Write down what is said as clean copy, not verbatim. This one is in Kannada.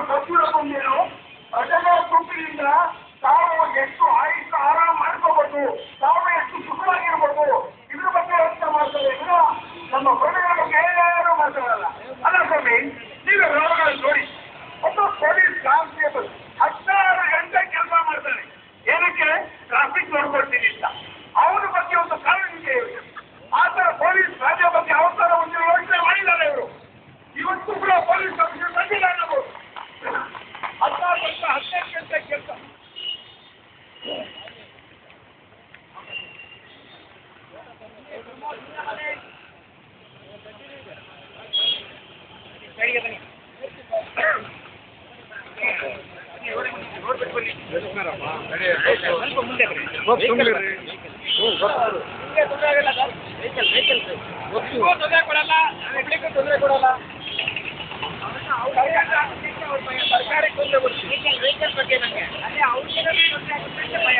ಗೊತ್ತಿರೋದೇನು ಪ್ರಜೆಗಳ ಗುಂಪಿನಿಂದ ತಾವು ಎಷ್ಟು ಆಯುಷ ಆರಾಮ ಮಾಡ್ಕೋಬಹುದು, ತಾವು ಎಷ್ಟು ಸುಖವಾಗಿರ್ಬೋದು, ಇದ್ರ ಬಗ್ಗೆ ಯೋಚನೆ ಮಾಡ್ತಾರೆ. ಈಗ ನಮ್ಮ ಪ್ರಜೆಗಳ ಬಗ್ಗೆ ಏನು ಮಾತಾಡಲ್ಲ. ಅಲ್ಲ ಸ್ವಾಮಿ, ನೀವೇ ರೋಗಗಳನ್ನು ನೋಡಿ. ಒಬ್ಬ ಪೊಲೀಸ್ ಕಾನ್ಸ್ಟೇಬಲ್ 16 ಗಂಟೆ ಕೆಲಸ ಮಾಡ್ತಾನೆ. ಏನಕ್ಕೆ? ಟ್ರಾಫಿಕ್ ನೋಡ್ಕೊಳ್ತೀನಿ ಅಂತ. ಅವನ ಬಗ್ಗೆ ಒಂದು ಕಾನೂನಿಗೆ ಆ ಥರ ಪೊಲೀಸ್ ರಾಜ್ಯ ಬಗ್ಗೆ ಅವಸರ ಒಂದು ಯೋಚನೆ ಮಾಡಿದ್ದಾರೆ ಇವರು. ಇವತ್ತು ಕೂಡ ಪೊಲೀಸ್ ಆಫೀಸರ್ ಬಂದಿಲ್ಲ ಅನ್ನಬಹುದು. 16 ಗಂಟೆ 18 ಗಂಟೆ ಕೆಲಸ. ತೊಂದರೆ ಕೊಡಲ್ಲ, ತೊಂದರೆ ಕೊಡಲ್ಲ. ಸರ್ಕಾರಕ್ಕೆ ತೊಂದರೆ ಕೊಡ್ತೀವಿ. ವೆಹಿಕಲ್ ಬಗ್ಗೆ ನನಗೆ ಅದೇ ಅವ್ರಿಗೆ ತೊಂದರೆ ಆಗುತ್ತೆ ಭಯ.